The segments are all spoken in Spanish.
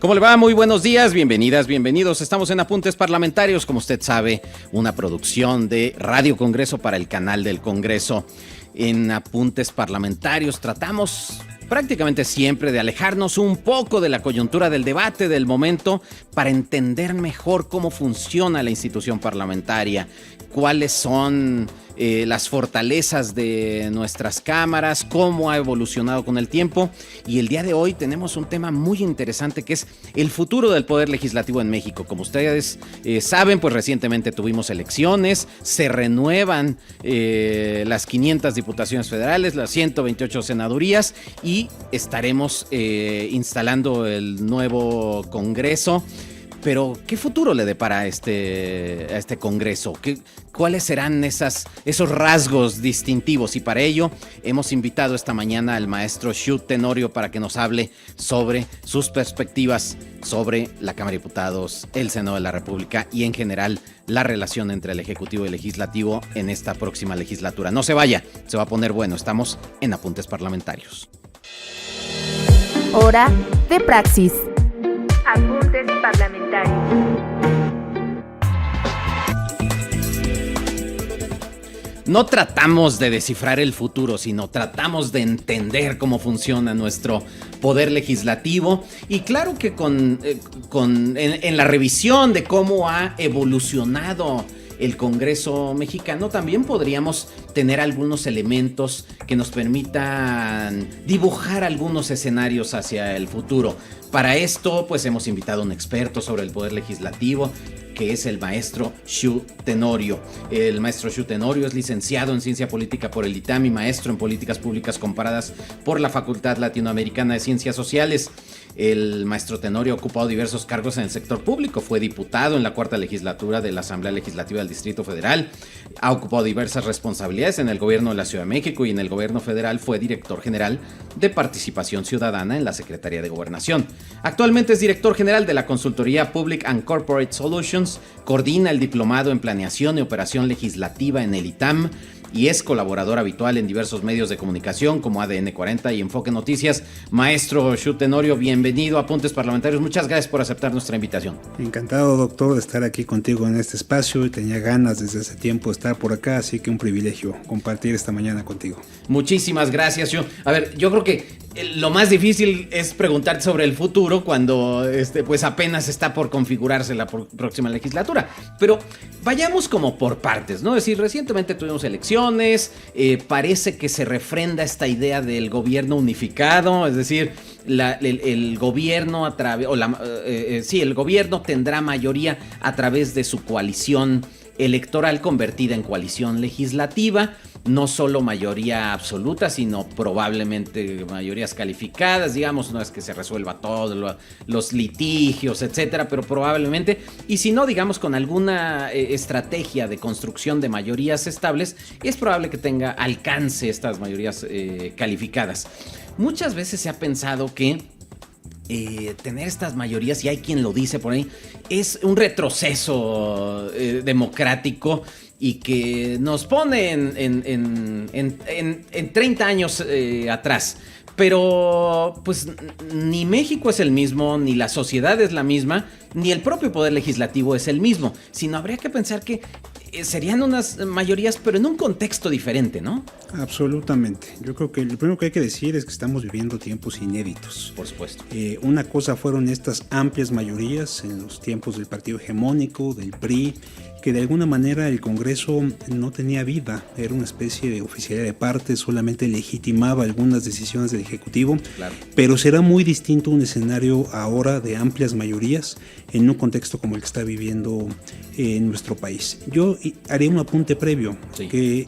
¿Cómo le va? Muy buenos días, bienvenidas, bienvenidos. Estamos en Apuntes Parlamentarios, como usted sabe, una producción de Radio Congreso para el canal del Congreso. En Apuntes Parlamentarios tratamos prácticamente siempre de alejarnos un poco de la coyuntura del debate del momento para entender mejor cómo funciona la institución parlamentaria, cuáles son las fortalezas de nuestras cámaras, cómo ha evolucionado con el tiempo. Y el día de hoy tenemos un tema muy interesante que es el futuro del Poder Legislativo en México. Como ustedes saben, pues recientemente tuvimos elecciones, se renuevan las 500 diputaciones federales, las 128 senadurías y estaremos instalando el nuevo Congreso. Pero, ¿qué futuro le depara a este Congreso? ¿Cuáles serán esos rasgos distintivos? Y para ello hemos invitado esta mañana al maestro Shu Tenorio para que nos hable sobre sus perspectivas sobre la Cámara de Diputados, el Senado de la República y en general la relación entre el Ejecutivo y el Legislativo en esta próxima legislatura. No se vaya, se va a poner bueno. Estamos en Apuntes Parlamentarios. Hora de Praxis. Apuntes Parlamentarios. No tratamos de descifrar el futuro, sino tratamos de entender cómo funciona nuestro poder legislativo. Y claro que en la revisión de cómo ha evolucionado el Congreso mexicano, también podríamos tener algunos elementos que nos permitan dibujar algunos escenarios hacia el futuro. Para esto, pues hemos invitado a un experto sobre el poder legislativo, que es el maestro Shu Tenorio. El maestro Shu Tenorio es licenciado en Ciencia Política por el ITAM y maestro en Políticas Públicas Comparadas por la Facultad Latinoamericana de Ciencias Sociales. El maestro Tenorio ha ocupado diversos cargos en el sector público. Fue diputado en la cuarta legislatura de la Asamblea Legislativa del Distrito Federal. Ha ocupado diversas responsabilidades en el gobierno de la Ciudad de México y en el gobierno federal fue director general de Participación Ciudadana en la Secretaría de Gobernación. Actualmente es director general de la consultoría Public and Corporate Solutions, coordina el diplomado en Planeación y Operación Legislativa en el ITAM y es colaborador habitual en diversos medios de comunicación como ADN 40 y Enfoque Noticias. Maestro Shu Tenorio, bienvenido a Apuntes Parlamentarios. Muchas gracias por aceptar nuestra invitación. Encantado, doctor, de estar aquí contigo en este espacio y tenía ganas desde hace tiempo de estar por acá, así que un privilegio compartir esta mañana contigo. Muchísimas gracias, Shu. A ver, yo creo que lo más difícil es preguntarte sobre el futuro cuando pues apenas está por configurarse la próxima legislatura. Pero vayamos como por partes, ¿no? Es decir, recientemente tuvimos elecciones, parece que se refrenda esta idea del gobierno unificado, es decir, el gobierno el gobierno tendrá mayoría a través de su coalición electoral convertida en coalición legislativa. No solo mayoría absoluta, sino probablemente mayorías calificadas, digamos, no es que se resuelva todo, los litigios, etcétera, pero probablemente, y si no, digamos, con alguna estrategia de construcción de mayorías estables, es probable que tenga alcance estas mayorías calificadas. Muchas veces se ha pensado que tener estas mayorías, y hay quien lo dice por ahí, es un retroceso democrático y que nos pone en 30 años atrás. Pero pues ni México es el mismo, ni la sociedad es la misma, ni el propio poder legislativo es el mismo, sino habría que pensar que serían unas mayorías, pero en un contexto diferente, ¿no? Absolutamente. Yo creo que lo primero que hay que decir es que estamos viviendo tiempos inéditos. Por supuesto. Una cosa fueron estas amplias mayorías en los tiempos del partido hegemónico, del PRI, que de alguna manera el Congreso no tenía vida, era una especie de oficialidad de parte, solamente legitimaba algunas decisiones del Ejecutivo, claro. Pero será muy distinto un escenario ahora de amplias mayorías en un contexto como el que está viviendo en nuestro país. Yo haría un apunte previo, sí.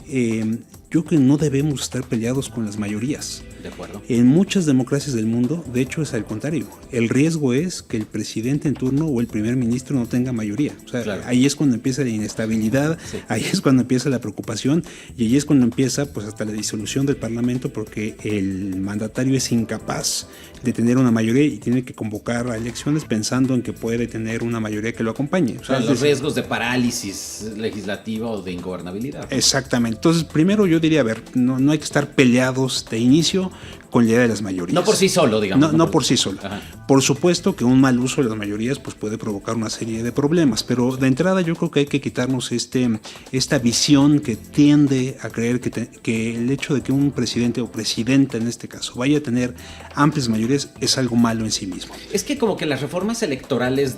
Yo creo que no debemos estar peleados con las mayorías. De acuerdo. En muchas democracias del mundo, de hecho, es al contrario. El riesgo es que el presidente en turno o el primer ministro no tenga mayoría. O sea, claro. Ahí es cuando empieza la inestabilidad, sí. Ahí es cuando empieza la preocupación y ahí es cuando empieza pues hasta la disolución del Parlamento porque el mandatario es incapaz de tener una mayoría y tiene que convocar a elecciones pensando en que puede tener una mayoría que lo acompañe. O sea, los riesgos de parálisis legislativa o de ingobernabilidad. Exactamente. Entonces, primero yo diría, a ver, no hay que estar peleados de inicio. con la idea de las mayorías. No por sí solo, digamos. No por sí solo. Ajá. Por supuesto que un mal uso de las mayorías pues puede provocar una serie de problemas, pero de entrada yo creo que hay que quitarnos esta visión que tiende a creer que el hecho de que un presidente o presidenta en este caso vaya a tener amplias mayorías es algo malo en sí mismo. Es que como que las reformas electorales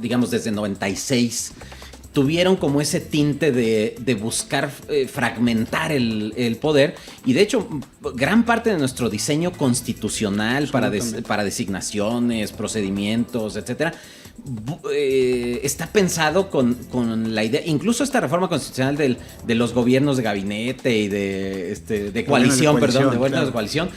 digamos, desde 96 tuvieron como ese tinte de buscar fragmentar el poder, y de hecho gran parte de nuestro diseño constitucional para designaciones, procedimientos, etcétera, está pensado con la idea, incluso esta reforma constitucional de los gobiernos de gabinete y de coalición, de gobiernos claro. de coalición,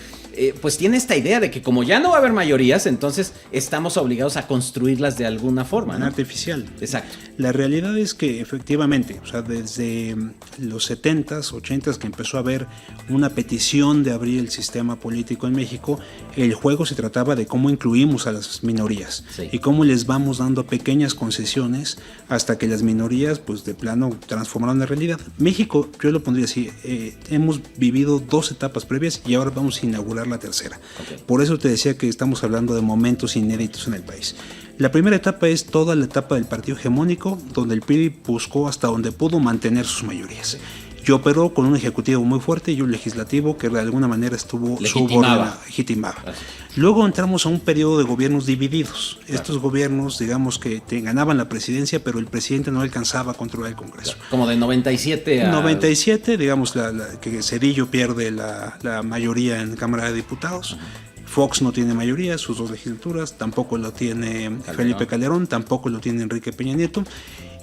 pues tiene esta idea de que como ya no va a haber mayorías, entonces estamos obligados a construirlas de alguna forma, ¿no? Artificial. Exacto. La realidad es que efectivamente, o sea, desde los 70s, 80s que empezó a haber una petición de abrir el sistema político en México, el juego se trataba de cómo incluimos a las minorías y cómo les vamos dando pequeñas concesiones hasta que las minorías, pues de plano, transformaron en realidad. México, yo lo pondría así, hemos vivido 2 etapas previas y ahora vamos a inaugurar la tercera. Okay. Por eso te decía que estamos hablando de momentos inéditos en el país. La primera etapa es toda la etapa del partido hegemónico, donde el PRI buscó hasta donde pudo mantener sus mayorías. Y operó con un ejecutivo muy fuerte y un legislativo que de alguna manera estuvo legitimaba. Luego entramos a un periodo de gobiernos divididos. Claro. Estos gobiernos, digamos que ganaban la presidencia, pero el presidente no alcanzaba a controlar el Congreso. Claro. Como de 97 a... 97, digamos que Zedillo pierde la mayoría en Cámara de Diputados. Uh-huh. Fox no tiene mayoría, sus 2 legislaturas, tampoco lo tiene Felipe Calderón, tampoco lo tiene Enrique Peña Nieto.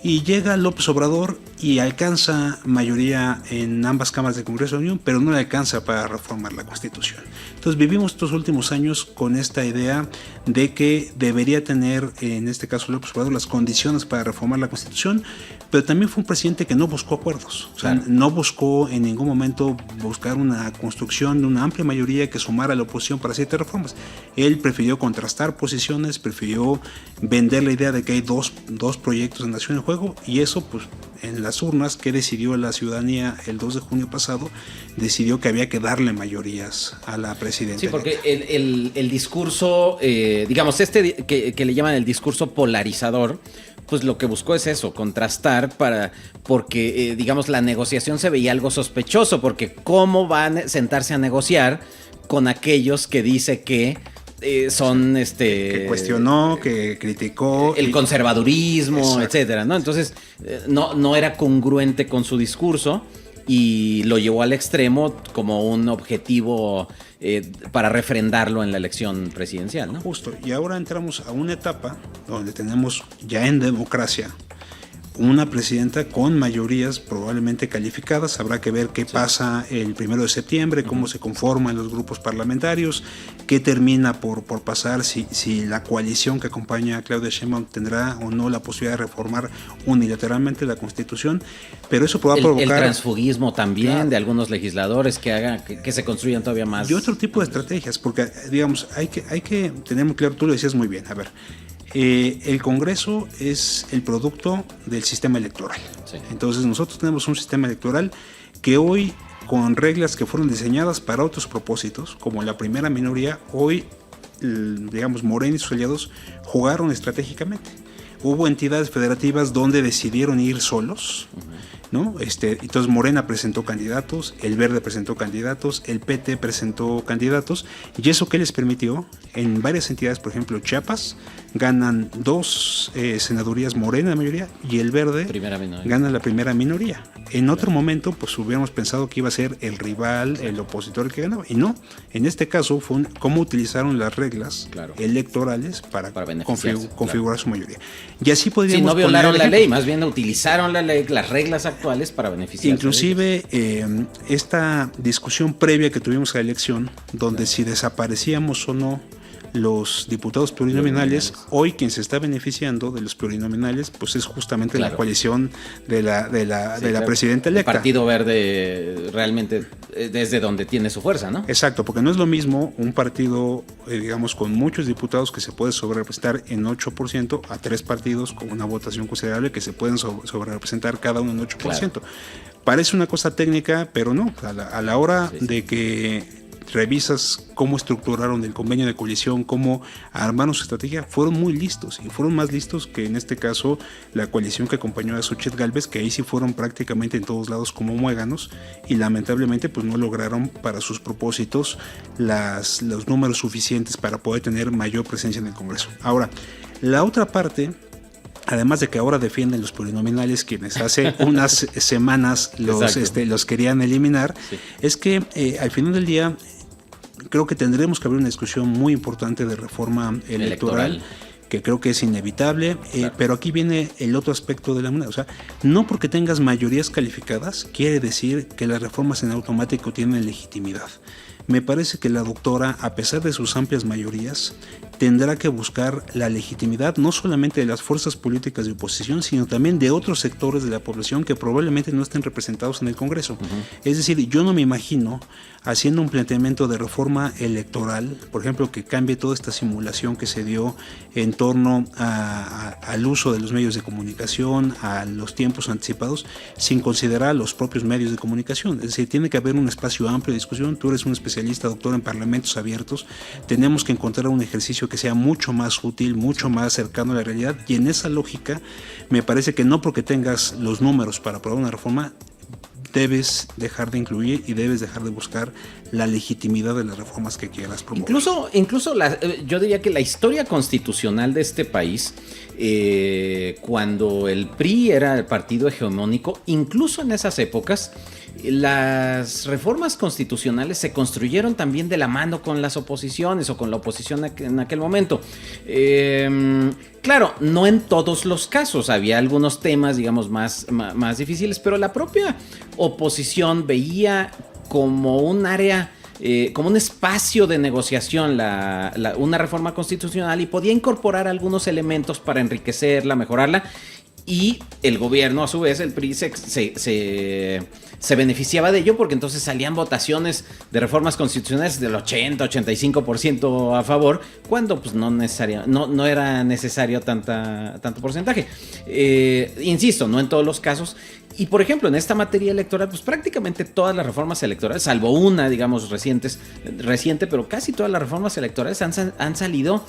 Y llega López Obrador y alcanza mayoría en ambas cámaras del Congreso de la Unión, pero no le alcanza para reformar la Constitución. Entonces vivimos estos últimos años con esta idea de que debería tener, en este caso López Obrador, las condiciones para reformar la Constitución, pero también fue un presidente que no buscó acuerdos. O sea, no buscó en ningún momento buscar una construcción de una amplia mayoría que sumara a la oposición para ciertas reformas. Él prefirió contrastar posiciones, prefirió vender la idea de que hay dos proyectos de nación en juego, y eso pues en las urnas que decidió la ciudadanía el 2 de junio pasado, decidió que había que darle mayorías a la presidenta. Sí, porque el discurso, digamos, que le llaman el discurso polarizador, pues lo que buscó es eso, contrastar porque digamos, la negociación se veía algo sospechoso, porque ¿cómo van a sentarse a negociar con aquellos que dice que son que cuestionó, que criticó el conservadurismo, etcétera, ¿no? Entonces no era congruente con su discurso y lo llevó al extremo como un objetivo para refrendarlo en la elección presidencial, ¿no? Justo, y ahora entramos a una etapa donde tenemos ya en democracia una presidenta con mayorías probablemente calificadas. Habrá que ver qué pasa el 1 de septiembre, cómo se conforman los grupos parlamentarios, qué termina por pasar, si la coalición que acompaña a Claudia Sheinbaum tendrá o no la posibilidad de reformar unilateralmente la Constitución, pero eso puede provocar... El transfugismo también de algunos legisladores que hagan que se construyan todavía más... Y otro tipo de estrategias, porque digamos, hay que tener muy claro, tú lo decías muy bien, a ver... el Congreso es el producto del sistema electoral. Sí. Entonces nosotros tenemos un sistema electoral que hoy, con reglas que fueron diseñadas para otros propósitos, como la primera minoría, hoy, digamos, Morena y sus aliados jugaron estratégicamente. Hubo entidades federativas donde decidieron ir solos, ¿no? Entonces Morena presentó candidatos, el Verde presentó candidatos, el PT presentó candidatos, y eso que les permitió, en varias entidades, por ejemplo Chiapas, ganan 2 senadurías Morena de mayoría, y el Verde gana la primera minoría. En otro momento, pues hubiéramos pensado que iba a ser el rival, el opositor el que ganaba, y no. En este caso fue cómo utilizaron las reglas electorales para configurar su mayoría. Y así podríamos... Sí, no violaron la ley, más bien utilizaron la ley, las reglas actuales para beneficiar. Inclusive esta discusión previa que tuvimos a la elección, donde si desaparecíamos o no los diputados plurinominales, hoy quien se está beneficiando de los plurinominales pues es justamente la coalición de la presidenta electa. El Partido Verde realmente desde donde tiene su fuerza, ¿no? Exacto, porque no es lo mismo un partido, digamos, con muchos diputados que se puede sobrerepresentar en 8% a 3 partidos con una votación considerable que se pueden sobrerepresentar cada uno en 8%. Claro. Parece una cosa técnica, pero no, a la hora de que revisas cómo estructuraron el convenio de coalición, cómo armaron su estrategia, fueron muy listos y fueron más listos que en este caso la coalición que acompañó a Xochitl Gálvez, que ahí sí fueron prácticamente en todos lados como muéganos y lamentablemente pues no lograron para sus propósitos los números suficientes para poder tener mayor presencia en el Congreso. Ahora, la otra parte, además de que ahora defienden los plurinominales, quienes hace unas semanas los querían eliminar, sí, es que al final del día creo que tendremos que abrir una discusión muy importante de reforma electoral. Que creo que es inevitable, claro. Pero aquí viene el otro aspecto de la moneda. O sea, no porque tengas mayorías calificadas quiere decir que las reformas en automático tienen legitimidad. Me parece que la doctora, a pesar de sus amplias mayorías, tendrá que buscar la legitimidad no solamente de las fuerzas políticas de oposición, sino también de otros sectores de la población que probablemente no estén representados en el Congreso. Es decir, yo no me imagino haciendo un planteamiento de reforma electoral, por ejemplo, que cambie toda esta simulación que se dio en torno al uso de los medios de comunicación, a los tiempos anticipados, sin considerar a los propios medios de comunicación. Es decir, tiene que haber un espacio amplio de discusión. Tú eres un especialista, doctor, en parlamentos abiertos. Tenemos que encontrar un ejercicio que sea mucho más útil, mucho más cercano a la realidad, y en esa lógica me parece que no porque tengas los números para aprobar una reforma debes dejar de incluir y debes dejar de buscar la legitimidad de las reformas que quieras promover. Incluso yo diría que la historia constitucional de este país, cuando el PRI era el partido hegemónico, incluso en esas épocas, las reformas constitucionales se construyeron también de la mano con las oposiciones o con la oposición en aquel momento. Claro, no en todos los casos, había algunos temas, digamos, más difíciles, pero la propia oposición veía como un área, como un espacio de negociación una reforma constitucional y podía incorporar algunos elementos para enriquecerla, mejorarla. Y el gobierno, a su vez, el PRI se beneficiaba de ello porque entonces salían votaciones de reformas constitucionales del 80-85% a favor, cuando pues no era necesario tanto porcentaje. Insisto, no en todos los casos. Y por ejemplo, en esta materia electoral, pues prácticamente todas las reformas electorales, salvo una, digamos, reciente, pero casi todas las reformas electorales han salido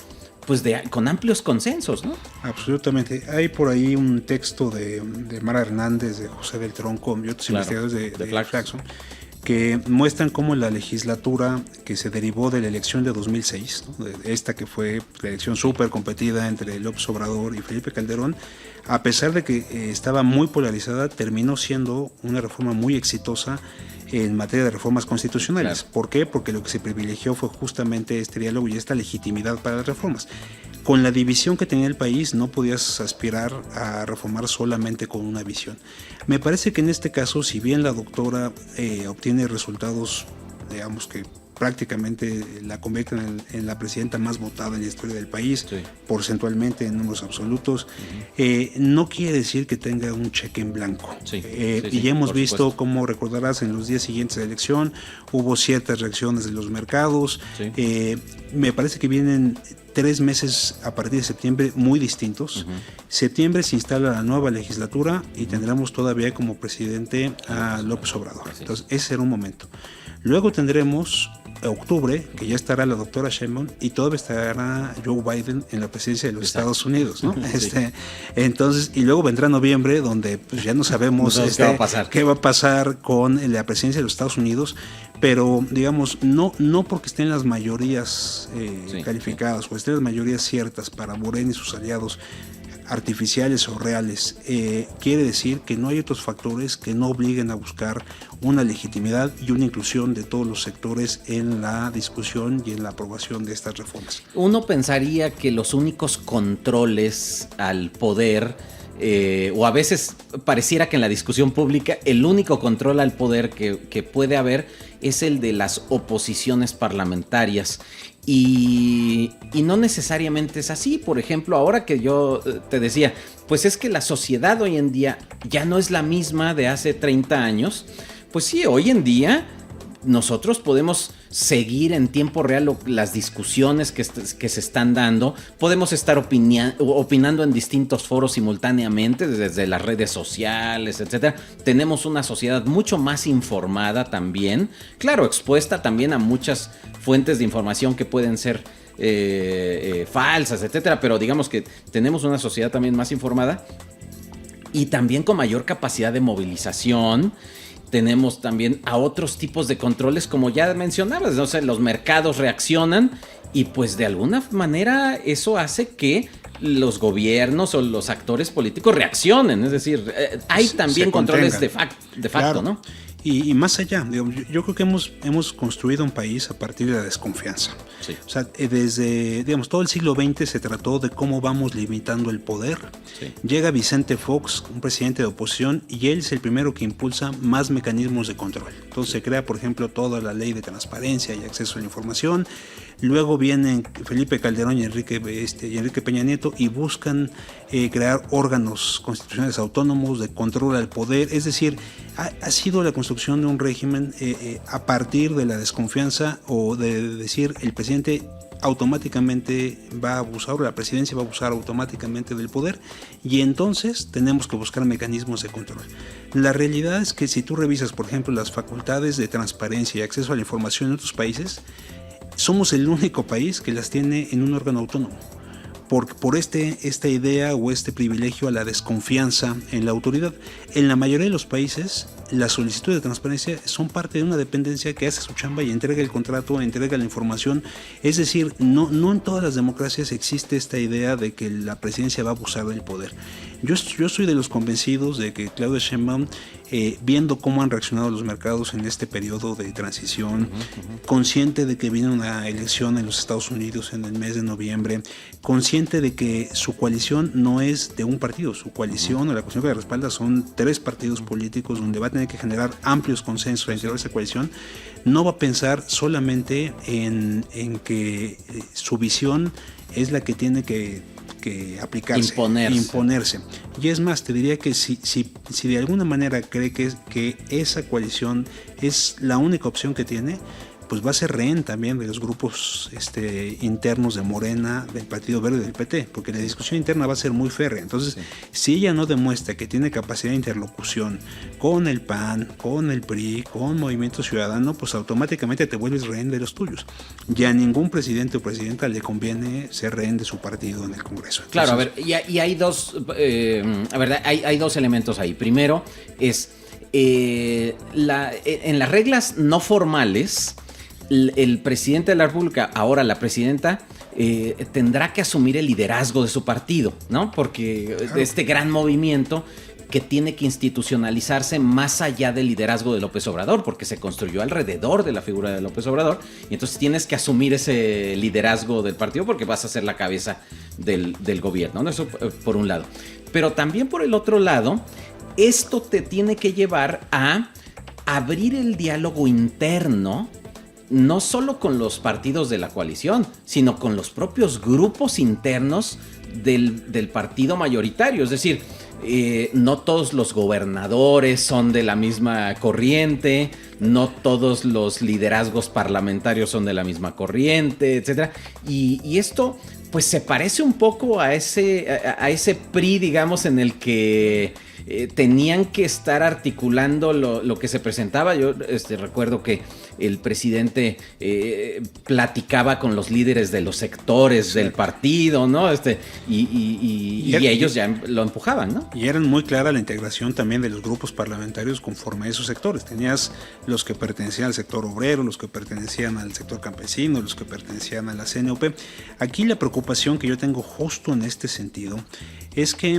pues con amplios consensos, ¿no? Absolutamente. Hay por ahí un texto de Mara Hernández, de José del Tronco y otros investigadores de Flaxon, que muestran cómo la legislatura que se derivó de la elección de 2006, ¿no? Esta que fue la elección súper competida entre López Obrador y Felipe Calderón, a pesar de que estaba muy polarizada, terminó siendo una reforma muy exitosa en materia de reformas constitucionales. Claro. ¿Por qué? Porque lo que se privilegió fue justamente este diálogo y esta legitimidad para las reformas. Con la división que tenía el país no podías aspirar a reformar solamente con una visión. Me parece que en este caso, si bien la doctora obtiene resultados, digamos que prácticamente la convierten en la presidenta más votada en la historia del país, sí, porcentualmente en números absolutos, no quiere decir que tenga un cheque en blanco. Sí, y ya hemos visto, como recordarás, en los días siguientes de la elección hubo ciertas reacciones de los mercados. Sí. Me parece que vienen 3 meses a partir de septiembre muy distintos. Septiembre se instala la nueva legislatura y tendremos todavía como presidente a López Obrador. Entonces ese será un momento. Luego tendremos octubre, que ya estará la doctora Sheinbaum y todavía estará Joe Biden en la presidencia de los Estados Unidos, ¿no? Sí. Entonces, y luego vendrá noviembre, donde pues ya no sabemos qué va a pasar con la presidencia de los Estados Unidos, pero digamos, no porque estén las mayorías calificadas o estén las mayorías ciertas para Morena y sus aliados, artificiales o reales, quiere decir que no hay otros factores que no obliguen a buscar una legitimidad y una inclusión de todos los sectores en la discusión y en la aprobación de estas reformas. Uno pensaría que los únicos controles al poder, o a veces pareciera que en la discusión pública el único control al poder que puede haber es el de las oposiciones parlamentarias. Y no necesariamente es así. Por ejemplo, ahora que yo te decía, pues es que la sociedad hoy en día ya no es la misma de hace 30 años. Pues sí, hoy en día nosotros podemos seguir en tiempo real las discusiones que se están dando. Podemos estar opinando en distintos foros simultáneamente, desde las redes sociales, etcétera. Tenemos una sociedad mucho más informada también, claro, expuesta también a muchas fuentes de información que pueden ser falsas, etcétera, pero digamos que tenemos una sociedad también más informada y también con mayor capacidad de movilización. Tenemos también a otros tipos de controles, como ya mencionabas, no sé, los mercados reaccionan y pues de alguna manera eso hace que los gobiernos o los actores políticos reaccionen, es decir, hay también controles de facto, claro. ¿No? Y más allá, yo creo que hemos construido un país a partir de la desconfianza. Sí. O sea, desde, todo el siglo XX se trató de cómo vamos limitando el poder. Sí. Llega Vicente Fox, un presidente de oposición, y él es el primero que impulsa más mecanismos de control. Entonces se crea, por ejemplo, toda la ley de transparencia y acceso a la información. Luego vienen Felipe Calderón y Enrique Peña Nieto y buscan crear órganos constitucionales autónomos de control al poder. Es decir, ha sido la construcción de un régimen a partir de la desconfianza o de decir el presidente automáticamente va a abusar, o la presidencia va a abusar automáticamente del poder, y entonces tenemos que buscar mecanismos de control. La realidad es que si tú revisas, por ejemplo, las facultades de transparencia y acceso a la información en otros países, somos el único país que las tiene en un órgano autónomo. Por esta idea o este privilegio a la desconfianza en la autoridad. En la mayoría de los países, las solicitudes de transparencia son parte de una dependencia que hace su chamba y entrega el contrato, entrega la información. Es decir, no en todas las democracias existe esta idea de que la presidencia va a abusar del poder. Yo soy de los convencidos de que Claudia Sheinbaum, viendo cómo han reaccionado los mercados en este periodo de transición, consciente de que viene una elección en los Estados Unidos en el mes de noviembre, consciente de que su coalición no es de un partido, su coalición o la coalición que la respalda son 3 partidos políticos donde va a tener que generar amplios consensos al interior de esa coalición, no va a pensar solamente en que su visión es la que tiene que aplicarse, imponerse. Y es más, te diría que si de alguna manera cree que esa coalición es la única opción que tiene, pues va a ser rehén también de los grupos internos de Morena, del Partido Verde y del PT, porque la discusión interna va a ser muy férrea. Entonces, si ella no demuestra que tiene capacidad de interlocución con el PAN, con el PRI, con Movimiento Ciudadano, pues automáticamente te vuelves rehén de los tuyos. Ya a ningún presidente o presidenta le conviene ser rehén de su partido en el Congreso. Entonces, claro, a ver, y hay dos, hay dos elementos ahí. Primero es, en las reglas no formales, el presidente de la República, ahora la presidenta, tendrá que asumir el liderazgo de su partido, ¿no? Porque claro, este gran movimiento que tiene que institucionalizarse más allá del liderazgo de López Obrador, porque se construyó alrededor de la figura de López Obrador, y entonces tienes que asumir ese liderazgo del partido porque vas a ser la cabeza del gobierno, ¿no? Eso por un lado. Pero también por el otro lado, esto te tiene que llevar a abrir el diálogo interno, no solo con los partidos de la coalición, sino con los propios grupos internos del partido mayoritario. Es decir, no todos los gobernadores son de la misma corriente, no todos los liderazgos parlamentarios son de la misma corriente, etc. Y esto pues se parece un poco a ese PRI, digamos, en el que tenían que estar articulando lo que se presentaba. Yo recuerdo que el presidente platicaba con los líderes de los sectores del partido, ¿no? Y ellos ya lo empujaban, ¿no? Y eran muy clara la integración también de los grupos parlamentarios conforme a esos sectores. Tenías los que pertenecían al sector obrero, los que pertenecían al sector campesino, los que pertenecían a la CNOP. Aquí la preocupación que yo tengo justo en este sentido es que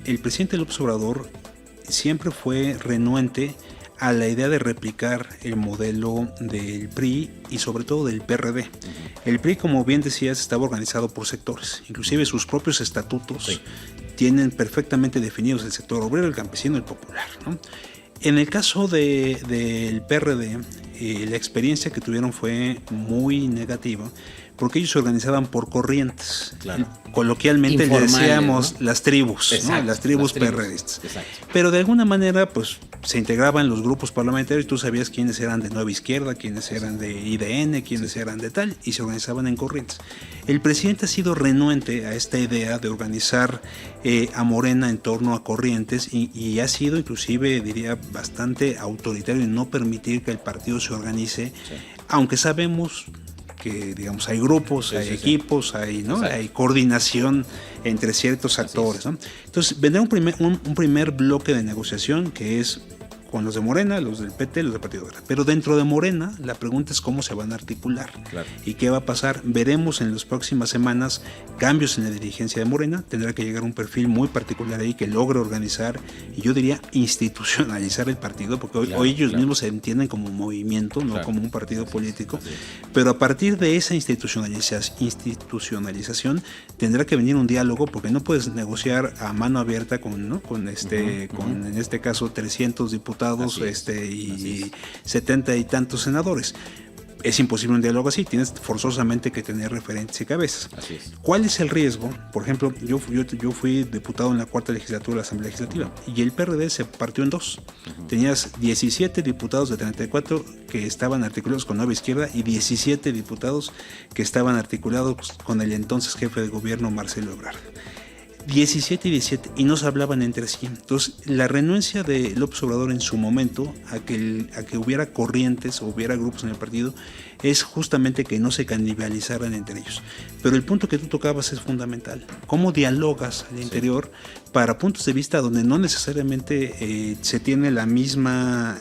el presidente López Obrador siempre fue renuente a la idea de replicar el modelo del PRI y sobre todo del PRD. El PRI, como bien decías, estaba organizado por sectores, inclusive sus propios estatutos tienen perfectamente definidos el sector obrero, el campesino, el popular, ¿no? En el caso del PRD, la experiencia que tuvieron fue muy negativa porque ellos se organizaban por corrientes. Claro. Coloquialmente le decíamos, ¿no?, las tribus, exacto, ¿no? Las tribus perredistas. Exacto. Pero de alguna manera, pues, se integraban los grupos parlamentarios, tú sabías quiénes eran de Nueva Izquierda, quiénes eran de IDN, quiénes eran de tal, y se organizaban en corrientes. El presidente ha sido renuente a esta idea de organizar a Morena en torno a corrientes y ha sido inclusive, diría, bastante autoritario en no permitir que el partido se organice, aunque sabemos que, digamos, hay grupos, hay equipos, hay, ¿no?, hay coordinación entre ciertos actores, ¿no? Entonces vendrá un primer bloque de negociación que es con los de Morena, los del PT, los del Partido Verde. Pero dentro de Morena, la pregunta es cómo se van a articular. Claro. Y qué va a pasar. Veremos en las próximas semanas cambios en la dirigencia de Morena. Tendrá que llegar un perfil muy particular ahí que logre organizar, y yo diría institucionalizar el partido, porque hoy ellos mismos se entienden como un movimiento, no como un partido político. Pero a partir de esa institucionalización tendrá que venir un diálogo, porque no puedes negociar a mano abierta con, ¿no?, con en este caso 300 diputados y 70 y tantos senadores. Es imposible un diálogo así, tienes forzosamente que tener referentes y cabezas. Así es. ¿Cuál es el riesgo? Por ejemplo, yo fui diputado en la 4ª legislatura de la Asamblea Legislativa y el PRD se partió en dos. Tenías 17 diputados de 34 que estaban articulados con Nueva Izquierda y 17 diputados que estaban articulados con el entonces jefe de gobierno Marcelo Ebrard. 17 y 17, y no se hablaban entre sí. Entonces, la renuencia de López Obrador en su momento a que hubiera corrientes o hubiera grupos en el partido es justamente que no se canibalizaran entre ellos. Pero el punto que tú tocabas es fundamental. ¿Cómo dialogas al interior para puntos de vista donde no necesariamente se tiene la misma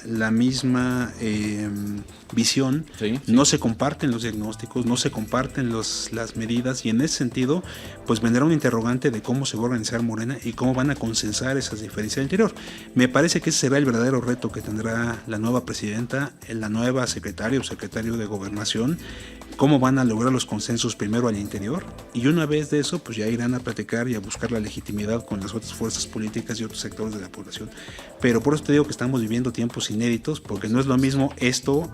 visión? No se comparten los diagnósticos, no se comparten las medidas, y en ese sentido pues vendrá un interrogante de cómo se va a organizar Morena y cómo van a consensar esas diferencias al interior. Me parece que ese será el verdadero reto que tendrá la nueva presidenta, la nueva secretaria o secretario de Gobernación, cómo van a lograr los consensos primero al interior, y una vez de eso pues ya irán a platicar y a buscar la legitimidad con las otras fuerzas políticas y otros sectores de la población. Pero por eso te digo que estamos viviendo tiempos inéditos, porque no es lo mismo esto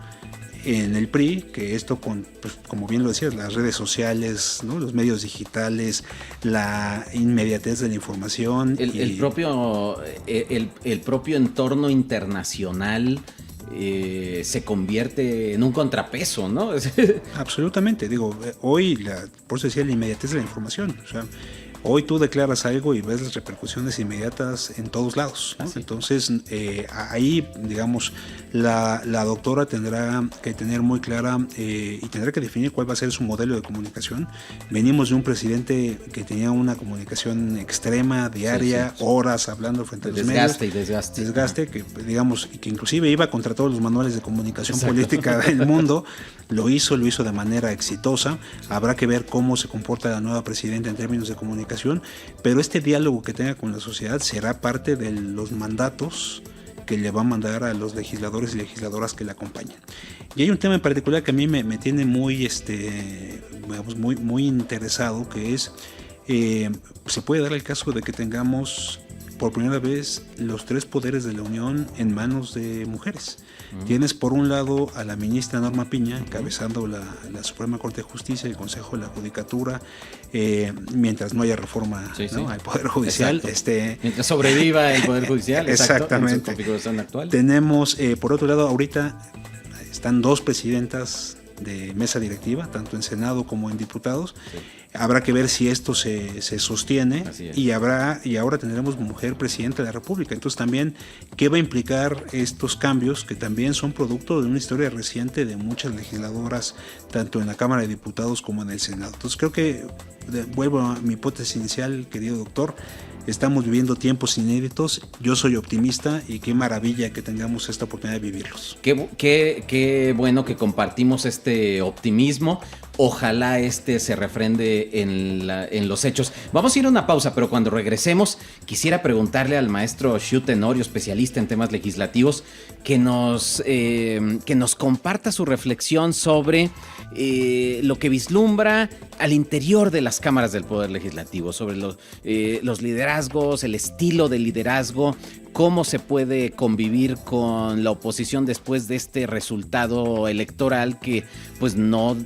en el PRI que esto con, pues, como bien lo decías, las redes sociales, ¿no?, los medios digitales, la inmediatez de la información. El propio entorno internacional se convierte en un contrapeso, ¿no? Absolutamente, digo, hoy, por eso decía, la inmediatez de la información, o sea, hoy tú declaras algo y ves las repercusiones inmediatas en todos lados, ¿no? Entonces, ahí, digamos, la doctora tendrá que tener muy clara y tendrá que definir cuál va a ser su modelo de comunicación. Venimos de un presidente que tenía una comunicación extrema, diaria, horas hablando frente a los medios. Desgaste, que digamos, que inclusive iba contra todos los manuales de comunicación política del mundo. Lo hizo de manera exitosa. Habrá que ver cómo se comporta la nueva presidenta en términos de comunicación, pero este diálogo que tenga con la sociedad será parte de los mandatos que le va a mandar a los legisladores y legisladoras que la acompañan. Y hay un tema en particular que a mí me tiene muy, muy interesado, que es, se puede dar el caso de que tengamos por primera vez los 3 poderes de la Unión en manos de mujeres. Tienes por un lado a la ministra Norma Piña encabezando la Suprema Corte de Justicia, el Consejo de la Judicatura, mientras no haya reforma, ¿no?, al Poder Judicial. Mientras sobreviva el Poder Judicial. Exactamente. En su configuración actual. Tenemos, por otro lado, ahorita están 2 presidentas de mesa directiva, tanto en Senado como en diputados. Habrá que ver si esto se sostiene, y ahora tendremos mujer presidenta de la República. Entonces también, ¿qué va a implicar estos cambios que también son producto de una historia reciente de muchas legisladoras, tanto en la Cámara de Diputados como en el Senado? Entonces creo que, vuelvo a mi hipótesis inicial, querido doctor, estamos viviendo tiempos inéditos. Yo soy optimista y qué maravilla que tengamos esta oportunidad de vivirlos. Qué bueno que compartimos este optimismo. Ojalá se refrende en los hechos. Vamos a ir a una pausa, pero cuando regresemos quisiera preguntarle al maestro Xiu Tenorio, especialista en temas legislativos, que nos comparta su reflexión sobre lo que vislumbra al interior de las cámaras del Poder Legislativo, sobre los liderazgos, el estilo de liderazgo, cómo se puede convivir con la oposición después de este resultado electoral que pues no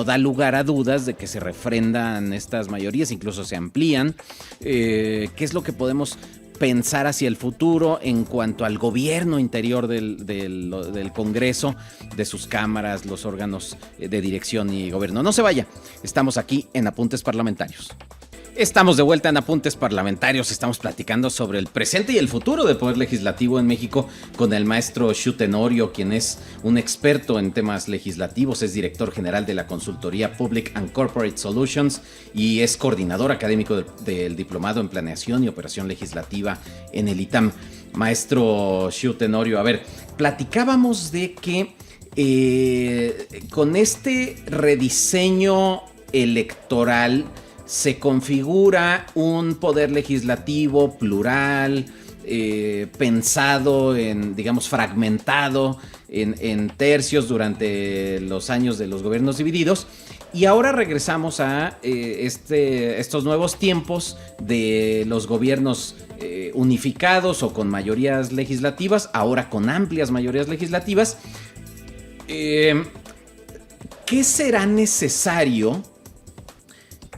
da lugar a dudas de que se refrendan estas mayorías, incluso se amplían. ¿Qué es lo que podemos pensar hacia el futuro en cuanto al gobierno interior del Congreso, de sus cámaras, los órganos de dirección y gobierno? No se vaya, estamos aquí en Apuntes Parlamentarios. Estamos de vuelta en Apuntes Parlamentarios, estamos platicando sobre el presente y el futuro del Poder Legislativo en México con el maestro Xu Tenorio, quien es un experto en temas legislativos, es director general de la consultoría Public and Corporate Solutions y es coordinador académico del Diplomado en Planeación y Operación Legislativa en el ITAM. Maestro Xu Tenorio, a ver, platicábamos de que con este rediseño electoral se configura un poder legislativo plural, pensado en, digamos, fragmentado en tercios durante los años de los gobiernos divididos. Y ahora regresamos a estos nuevos tiempos de los gobiernos unificados o con mayorías legislativas, ahora con amplias mayorías legislativas. ¿Qué será necesario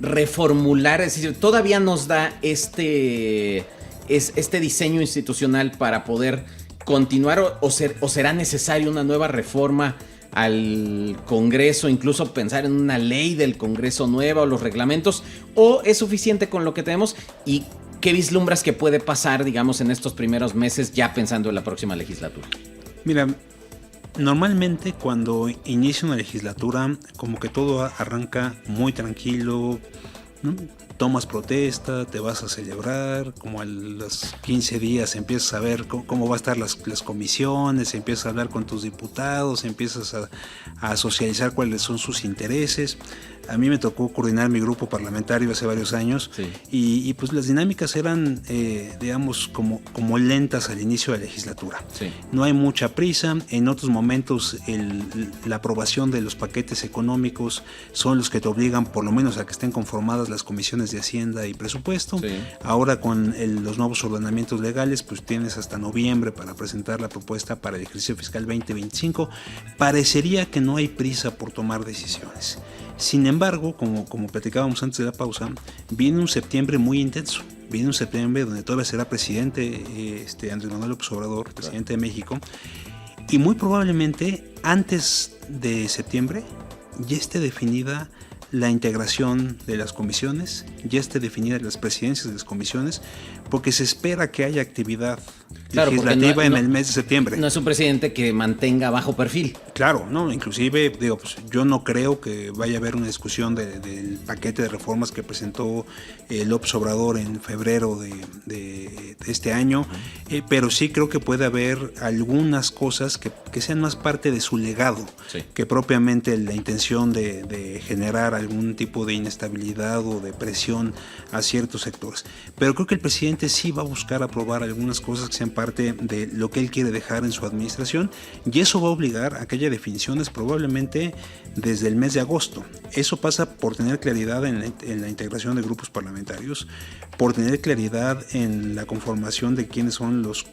reformular? Es decir, todavía nos da este diseño institucional para poder continuar o será necesario una nueva reforma al Congreso, incluso pensar en una ley del Congreso nueva o los reglamentos, o es suficiente con lo que tenemos? ¿Y qué vislumbras que puede pasar, digamos, en estos primeros meses ya pensando en la próxima legislatura? Mira, normalmente cuando inicia una legislatura, como que todo arranca muy tranquilo, ¿no? Tomas protesta, te vas a celebrar, como a los 15 días empiezas a ver cómo va a estar las comisiones, empiezas a hablar con tus diputados, empiezas a socializar cuáles son sus intereses. A mí me tocó coordinar mi grupo parlamentario hace varios años, sí. y pues las dinámicas eran, digamos, como lentas al inicio de la legislatura. Sí. No hay mucha prisa. En otros momentos la aprobación de los paquetes económicos son los que te obligan por lo menos a que estén conformadas las comisiones de Hacienda y Presupuesto. Sí. Ahora con los nuevos ordenamientos legales, pues tienes hasta noviembre para presentar la propuesta para el ejercicio fiscal 2025. Parecería que no hay prisa por tomar decisiones. Sin embargo, como platicábamos antes de la pausa, viene un septiembre muy intenso. Viene un septiembre donde todavía será presidente Andrés Manuel López Obrador, presidente de México, y muy probablemente antes de septiembre ya esté definida la integración de las comisiones, ya esté definida las presidencias de las comisiones, porque se espera que haya actividad legislativa en el mes de septiembre. No es un presidente que mantenga bajo perfil. Claro, no, inclusive pues, yo no creo que vaya a haber una discusión del paquete de reformas que presentó López Obrador en febrero de este año, pero sí creo que puede haber algunas cosas que sean más parte de su legado, sí, que propiamente la intención de generar algún tipo de inestabilidad o de presión a ciertos sectores. Pero creo que el presidente sí va a buscar aprobar algunas cosas que sean parte de lo que él quiere dejar en su administración, y eso va a obligar a que haya definiciones probablemente desde el mes de agosto. Eso pasa por tener claridad en la integración de grupos parlamentarios, por tener claridad en la conformación de quiénes son los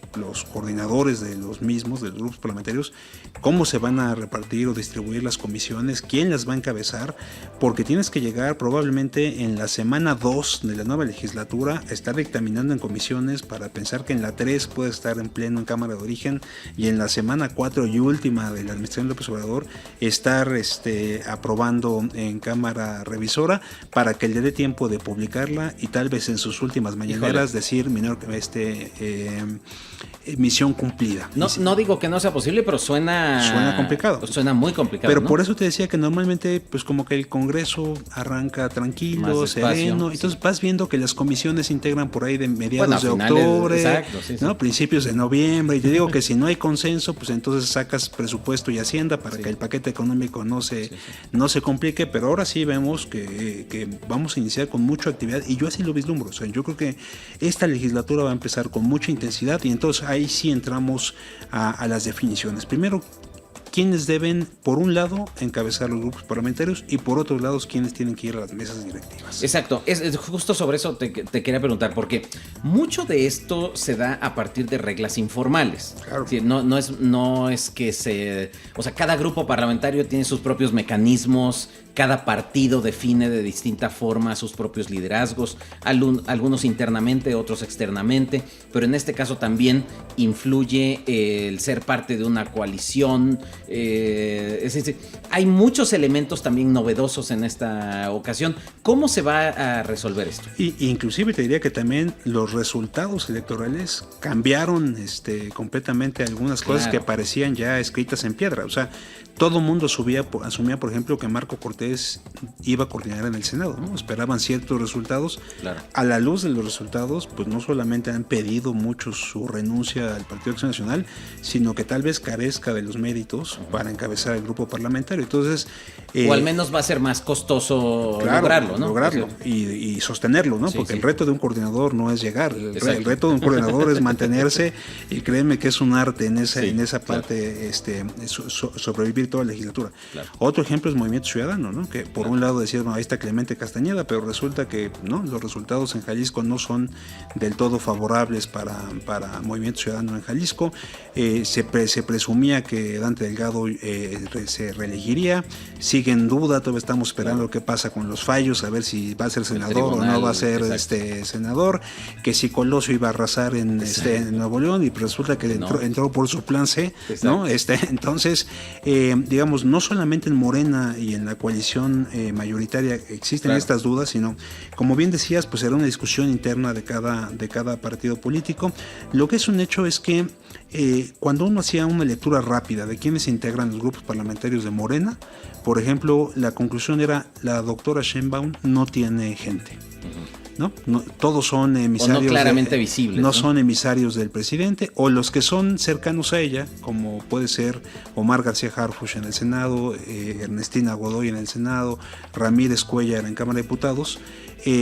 coordinadores de los mismos, de los grupos parlamentarios, cómo se van a repartir o distribuir las comisiones, quién las va a encabezar, porque tienes que llegar probablemente en la semana 2 de la nueva legislatura a estar dictaminando en comisiones para pensar que en la 3 puede estar en pleno en Cámara de Origen, y en la semana 4 y última de la administración de López Obrador estar aprobando en Cámara Revisora para que le dé tiempo de publicarla y tal vez en sus últimas mañaneras decir misión cumplida. No digo que no sea posible, pero suena complicado. Suena muy complicado. Pero ¿no? Por eso te decía que normalmente pues como que el Congreso arranca tranquilo, sereno, entonces vas viendo que las comisiones se integran por ahí de mediados de octubre, exacto, sí, ¿no? Principios de noviembre, y te digo que si no hay consenso, pues entonces sacas presupuesto y Hacienda para que el paquete económico no se complique, pero ahora sí vemos que vamos a iniciar con mucha actividad, y yo así lo vislumbro. O sea, yo creo que esta legislatura va a empezar con mucha intensidad, y entonces ahí sí entramos a las definiciones. Primero, quiénes deben, por un lado, encabezar los grupos parlamentarios y por otro lado, quiénes tienen que ir a las mesas directivas. Exacto, es justo sobre eso te quería preguntar, porque mucho de esto se da a partir de reglas informales. Claro. Es decir, no es que o sea, cada grupo parlamentario tiene sus propios mecanismos, cada partido define de distinta forma sus propios liderazgos, algunos internamente, otros externamente, pero en este caso también influye el ser parte de una coalición. Es decir, hay muchos elementos también novedosos en esta ocasión. ¿Cómo se va a resolver esto? Inclusive te diría que también los resultados electorales cambiaron completamente algunas cosas que parecían ya escritas en piedra. O sea, todo el mundo asumía, por ejemplo, que Marco Cortés iba a coordinar en el Senado, ¿no? Esperaban ciertos resultados. Claro. A la luz de los resultados, pues no solamente han pedido muchos su renuncia al Partido Acción Nacional, sino que tal vez carezca de los méritos para encabezar el grupo parlamentario. Entonces, o al menos va a ser más costoso lograrlo, ¿no? Lograrlo y sostenerlo, ¿no? Sí, porque sí. el reto de un coordinador no es llegar, el reto de un coordinador es mantenerse, y créeme que es un arte en esa parte, sobrevivir toda la legislatura. Claro. Otro ejemplo es Movimiento Ciudadano, ¿no? Que por un lado decían, ahí está Clemente Castañeda, pero resulta que no, los resultados en Jalisco no son del todo favorables para Movimiento Ciudadano en Jalisco. Se presumía que Dante Delgado se reelegiría, sigue en duda, todavía estamos esperando lo que pasa con los fallos, a ver si va a ser senador o no va a ser senador, que si Colosio iba a arrasar en Nuevo León y resulta que entró por su plan C, ¿no? Entonces, digamos, no solamente en Morena y en la coalición mayoritaria existen estas dudas, sino, como bien decías, pues era una discusión interna de cada partido político. Lo que es un hecho es que cuando uno hacía una lectura rápida de quiénes integran los grupos parlamentarios de Morena, por ejemplo, la conclusión era: la doctora Sheinbaum no tiene gente. ¿No? Todos son emisarios, o no claramente visibles, no son emisarios del presidente, o los que son cercanos a ella, como puede ser Omar García Harfuch en el Senado, Ernestina Godoy en el Senado, Ramírez Cuellar en Cámara de Diputados,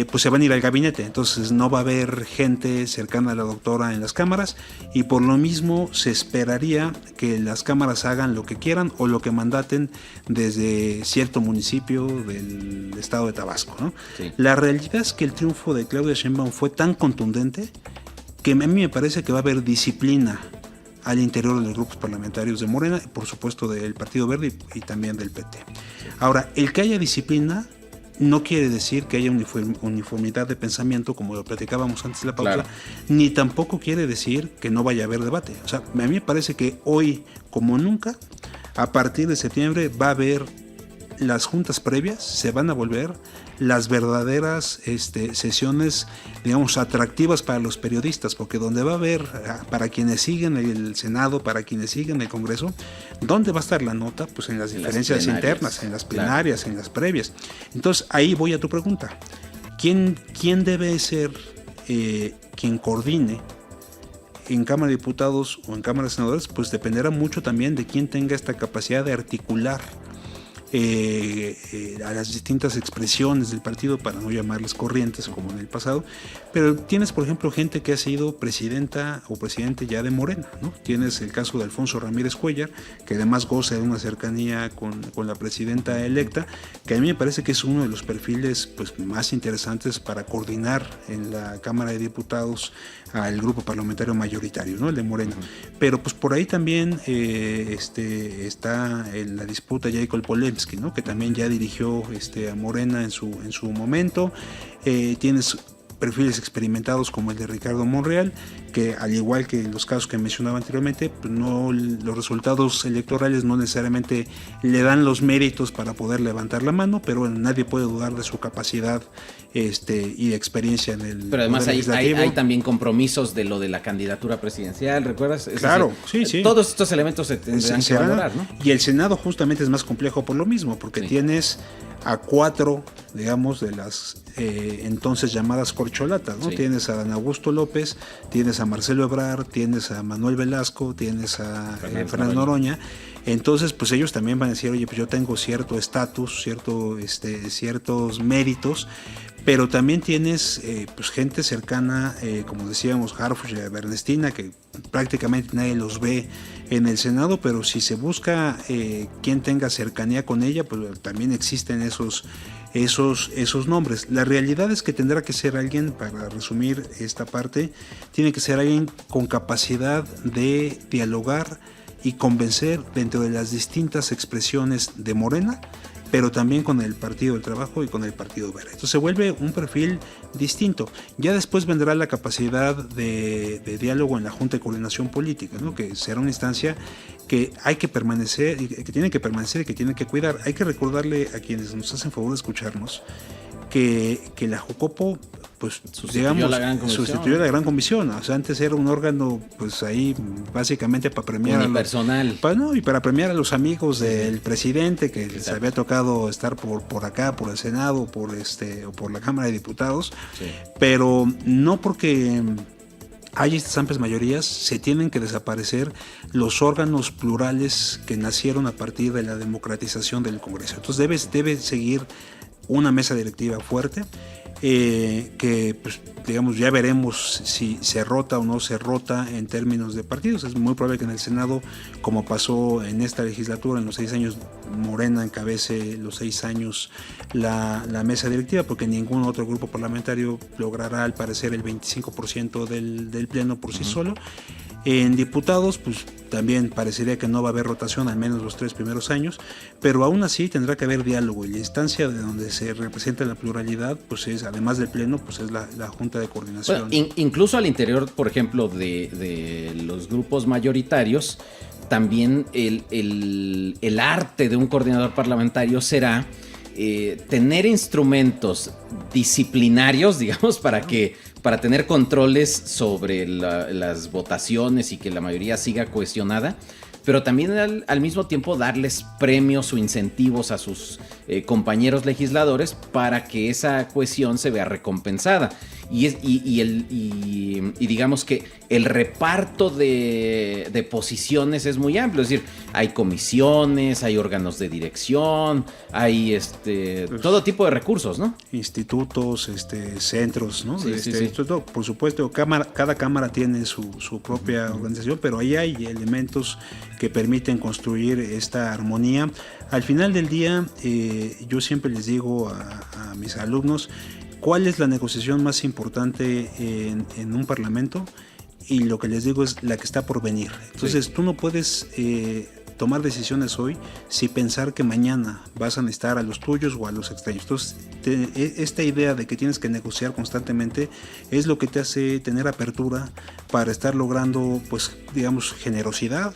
pues se van a ir al gabinete. Entonces no va a haber gente cercana a la doctora en las cámaras, y por lo mismo se esperaría que las cámaras hagan lo que quieran o lo que mandaten desde cierto municipio del estado de Tabasco, ¿no? Sí. La realidad es que el triunfo de Claudia Sheinbaum fue tan contundente que a mí me parece que va a haber disciplina al interior de los grupos parlamentarios de Morena, por supuesto del Partido Verde y también del PT. Ahora, el que haya disciplina no quiere decir que haya uniformidad de pensamiento, como lo platicábamos antes de la pausa, ni tampoco quiere decir que no vaya a haber debate. O sea, a mí me parece que hoy, como nunca, a partir de septiembre va a haber las juntas previas, se van a volver las verdaderas sesiones, digamos, atractivas para los periodistas, porque donde va a haber, para quienes siguen el Senado, para quienes siguen el Congreso, ¿dónde va a estar la nota? Pues en las diferencias internas, en las plenarias, en las previas. Entonces, ahí voy a tu pregunta. ¿Quién debe ser quien coordine en Cámara de Diputados o en Cámara de Senadores? Pues dependerá mucho también de quién tenga esta capacidad de articular a las distintas expresiones del partido, para no llamarles corrientes como en el pasado. Pero tienes, por ejemplo, gente que ha sido presidenta o presidente ya de Morena, ¿no? Tienes el caso de Alfonso Ramírez Cuellar, que además goza de una cercanía con la presidenta electa, que a mí me parece que es uno de los perfiles pues más interesantes para coordinar en la Cámara de Diputados al grupo parlamentario mayoritario, ¿no? El de Morena. Pero pues por ahí también está en la disputa Jacob Polemski, ¿no? Que también ya dirigió a Morena en su momento. Tienes perfiles experimentados como el de Ricardo Monreal, que al igual que los casos que mencionaba anteriormente, pues los resultados electorales no necesariamente le dan los méritos para poder levantar la mano, pero bueno, nadie puede dudar de su capacidad y de experiencia en el Pero además hay también compromisos de lo de la candidatura presidencial, ¿recuerdas? Claro, sí. Todos estos elementos se tendrán que valorar, ¿no? Y el Senado justamente es más complejo por lo mismo, porque tienes a 4, digamos, de las entonces llamadas corcholatas, ¿no? Tienes a Dan Augusto López, tienes a Marcelo Ebrard, tienes a Manuel Velasco, tienes a Fernando Noroña. Entonces, pues ellos también van a decir, oye, pues yo tengo cierto estatus, ciertos méritos, pero también tienes pues gente cercana, como decíamos, Harfuch y Bernardina, que prácticamente nadie los ve en el Senado, pero si se busca quien tenga cercanía con ella, pues también existen esos nombres. La realidad es que tendrá que ser alguien, para resumir esta parte, tiene que ser alguien con capacidad de dialogar y convencer dentro de las distintas expresiones de Morena, pero también con el Partido del Trabajo y con el Partido Verde. Entonces se vuelve un perfil distinto. Ya después vendrá la capacidad de diálogo en la Junta de Coordinación Política, ¿no? Que será una instancia que hay que permanecer, que tiene que permanecer y que tiene que cuidar. Hay que recordarle a quienes nos hacen favor de escucharnos que la Jucopo, pues sustituyó la gran comisión. O sea, antes era un órgano, pues ahí básicamente para premiar unipersonal. Para premiar a los amigos del presidente, que les había tocado estar por acá, por el Senado, o por la Cámara de Diputados, pero no porque hay estas amplias mayorías, se tienen que desaparecer los órganos plurales que nacieron a partir de la democratización del Congreso. Entonces debe seguir una mesa directiva fuerte, que pues digamos ya veremos si se rota o no se rota en términos de partidos. Es muy probable que en el Senado, como pasó en esta legislatura, en los 6 años Morena encabece los 6 años la mesa directiva, porque ningún otro grupo parlamentario logrará al parecer el 25% del pleno por sí solo. En diputados, pues también parecería que no va a haber rotación, al menos los 3 primeros años, pero aún así tendrá que haber diálogo, y la instancia de donde se representa la pluralidad, pues es, además del pleno, pues es la Junta de Coordinación. Bueno, incluso al interior, por ejemplo, de los grupos mayoritarios, también el arte de un coordinador parlamentario será tener instrumentos disciplinarios, digamos, para tener controles sobre las votaciones y que la mayoría siga cohesionada, pero también al mismo tiempo darles premios o incentivos a sus compañeros legisladores para que esa cohesión se vea recompensada. Y digamos que el reparto de posiciones es muy amplio, es decir, hay comisiones, hay órganos de dirección, hay todo tipo de recursos, ¿no? Institutos, centros, ¿no? Sí. Esto, por supuesto, cada cámara tiene su propia organización, pero ahí hay elementos que permiten construir esta armonía. Al final del día, yo siempre les digo a mis alumnos, ¿cuál es la negociación más importante en un parlamento? Y lo que les digo es la que está por venir. Entonces tú no puedes tomar decisiones hoy sin pensar que mañana vas a necesitar a los tuyos o a los extraños. Entonces esta idea de que tienes que negociar constantemente es lo que te hace tener apertura para estar logrando, pues digamos, generosidad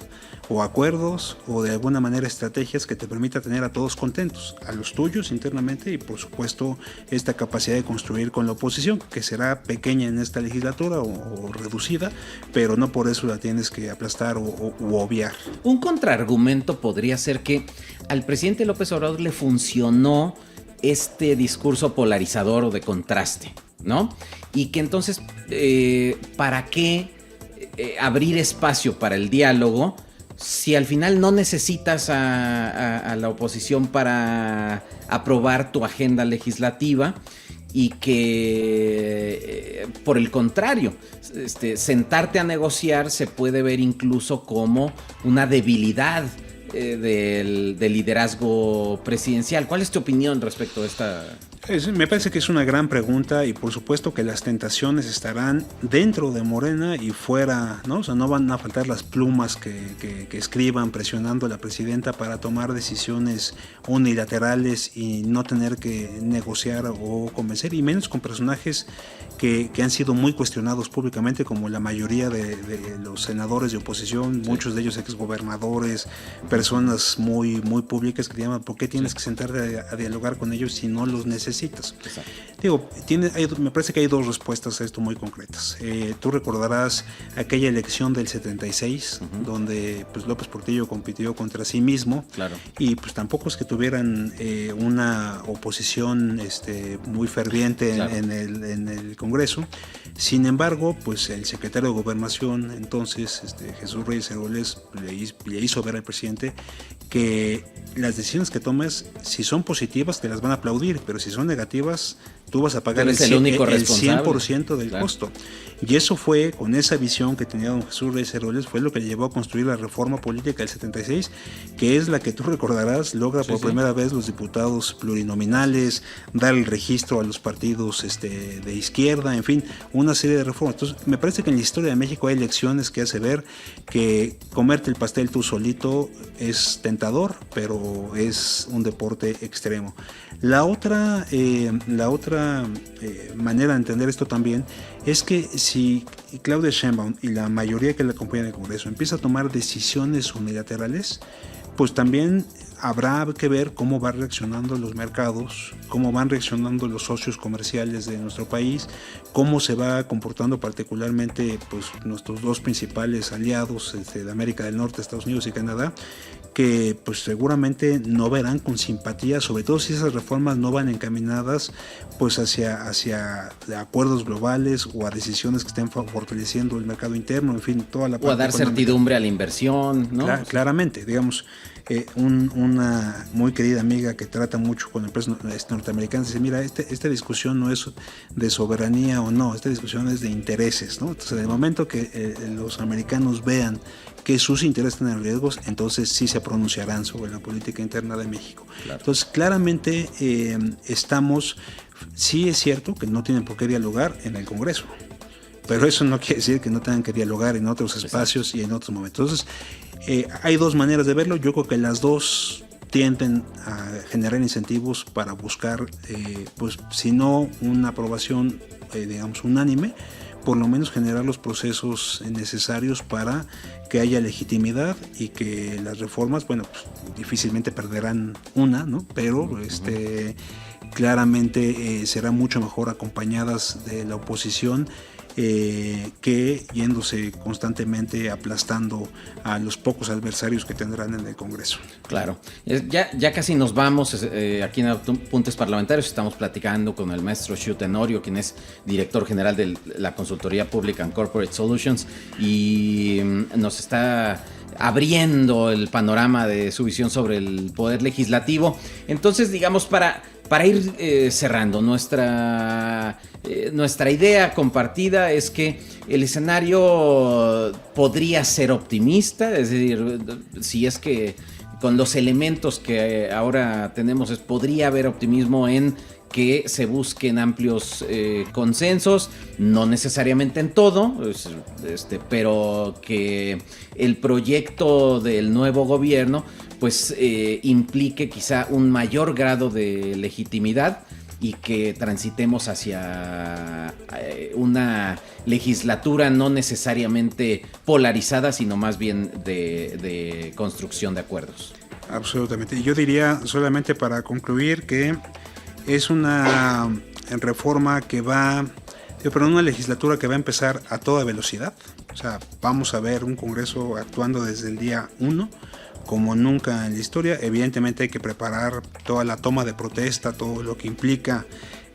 o acuerdos o de alguna manera estrategias que te permita tener a todos contentos, a los tuyos internamente, y por supuesto esta capacidad de construir con la oposición, que será pequeña en esta legislatura o reducida, pero no por eso la tienes que aplastar u obviar. Un contraargumento podría ser que al presidente López Obrador le funcionó este discurso polarizador o de contraste, ¿no? Y que entonces, ¿para qué abrir espacio para el diálogo si al final no necesitas a la oposición para aprobar tu agenda legislativa? Y que, por el contrario, sentarte a negociar se puede ver incluso como una debilidad del liderazgo presidencial. ¿Cuál es tu opinión respecto a esta? Me parece que es una gran pregunta, y por supuesto que las tentaciones estarán dentro de Morena y fuera, ¿no? O sea, no van a faltar las plumas que escriban presionando a la presidenta para tomar decisiones unilaterales y no tener que negociar o convencer, y menos con personajes que han sido muy cuestionados públicamente, como la mayoría de los senadores de oposición, muchos de ellos exgobernadores, personas muy públicas que te llaman, ¿por qué tienes que sentarte a dialogar con ellos si no los necesitas? Exacto. Digo, me parece que hay 2 respuestas a esto muy concretas. Tú recordarás aquella elección del 76, donde pues López Portillo compitió contra sí mismo, claro, y pues tampoco es que tuvieran una oposición muy ferviente, claro, en el Congreso. Sin embargo, pues el secretario de Gobernación, entonces Jesús Reyes Heroles, le hizo ver al presidente que las decisiones que tomes, si son positivas, te las van a aplaudir, pero si son negativas, tú vas a pagar el 100% del costo. Y eso fue, con esa visión que tenía don Jesús Reyes Heroles, fue lo que le llevó a construir la reforma política del 76, que es la que tú recordarás, logra por primera vez los diputados plurinominales, dar el registro a los partidos de izquierda, en fin, una serie de reformas. Entonces, me parece que en la historia de México hay lecciones que hace ver que comerte el pastel tú solito es tentador, pero es un deporte extremo. La otra manera de entender esto también es que si Claudia Sheinbaum y la mayoría que la acompaña en el Congreso empieza a tomar decisiones unilaterales, pues también habrá que ver cómo van reaccionando los mercados, cómo van reaccionando los socios comerciales de nuestro país, cómo se va comportando particularmente pues nuestros dos principales aliados de América del Norte, Estados Unidos y Canadá, que pues seguramente no verán con simpatía, sobre todo si esas reformas no van encaminadas pues hacia acuerdos globales o a decisiones que estén fortaleciendo el mercado interno, en fin, toda la parte o a dar económica. Certidumbre a la inversión, ¿no? Claramente, digamos, una muy querida amiga que trata mucho con empresas norteamericanas dice, mira, esta discusión no es de soberanía o no, esta discusión es de intereses, ¿no? Entonces, en el momento que los americanos vean que sus intereses están en riesgos, entonces sí se pronunciarán sobre la política interna de México. Claro. Entonces, claramente sí es cierto que no tienen por qué dialogar en el Congreso, pero eso no quiere decir que no tengan que dialogar en otros espacios y en otros momentos. Entonces, hay dos maneras de verlo, yo creo que las dos tienden a generar incentivos para buscar, pues si no una aprobación, digamos, unánime, por lo menos generar los procesos necesarios para que haya legitimidad y que las reformas, bueno, pues difícilmente perderán una, ¿no? Pero claramente serán mucho mejor acompañadas de la oposición que yéndose constantemente aplastando a los pocos adversarios que tendrán en el Congreso. Claro, ya casi nos vamos. Aquí en Apuntes Parlamentarios estamos platicando con el maestro Xu Tenorio, quien es director general de la consultoría Public and Corporate Solutions, y nos está abriendo el panorama de su visión sobre el poder legislativo. Entonces, digamos, para ir cerrando, nuestra idea compartida es que el escenario podría ser optimista, es decir, si es que con los elementos que ahora tenemos podría haber optimismo en que se busquen amplios consensos, no necesariamente en todo, pero que el proyecto del nuevo gobierno pues implique quizá un mayor grado de legitimidad y que transitemos hacia una legislatura no necesariamente polarizada, sino más bien de construcción de acuerdos. Absolutamente. Yo diría, solamente para concluir, que es una reforma que una legislatura que va a empezar a toda velocidad. O sea, vamos a ver un Congreso actuando desde el día 1, como nunca en la historia. Evidentemente hay que preparar toda la toma de protesta, todo lo que implica,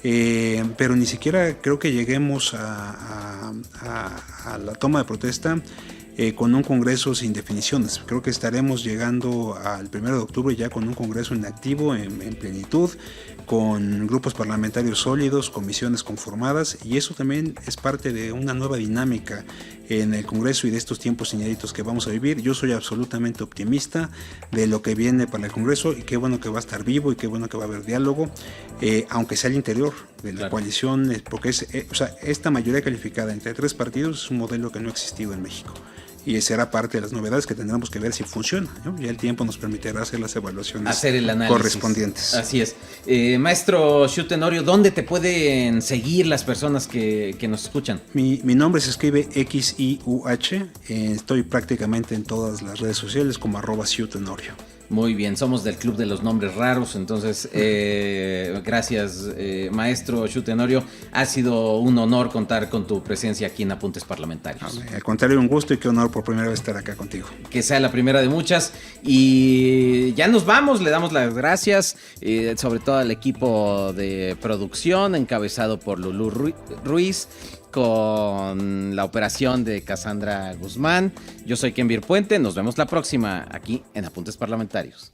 pero ni siquiera creo que lleguemos a la toma de protesta con un Congreso sin definiciones. Creo que estaremos llegando al 1 de octubre ya con un Congreso en activo, en plenitud, con grupos parlamentarios sólidos, comisiones conformadas, y eso también es parte de una nueva dinámica en el Congreso y de estos tiempos inéditos que vamos a vivir. Yo soy absolutamente optimista de lo que viene para el Congreso, y qué bueno que va a estar vivo y qué bueno que va a haber diálogo, aunque sea al interior de la coalición, porque esta mayoría calificada entre 3 partidos es un modelo que no ha existido en México. Y será parte de las novedades que tendremos que ver si funciona, ¿no? Ya el tiempo nos permitirá hacer las evaluaciones, hacer el análisis correspondientes. Así es. Maestro Xu Tenorio, ¿dónde te pueden seguir las personas que nos escuchan? Mi nombre se escribe XIUH. Estoy prácticamente en todas las redes sociales como @Xu Tenorio. Muy bien, somos del Club de los Nombres Raros, entonces gracias, maestro Xu Tenorio. Ha sido un honor contar con tu presencia aquí en Apuntes Parlamentarios. Al contrario, un gusto y qué honor por primera vez estar acá contigo. Que sea la primera de muchas. Y ya nos vamos, le damos las gracias, sobre todo al equipo de producción encabezado por Lulú Ruiz, con la operación de Cassandra Guzmán. Yo soy Kenvir Puente, nos vemos la próxima aquí en Apuntes Parlamentarios.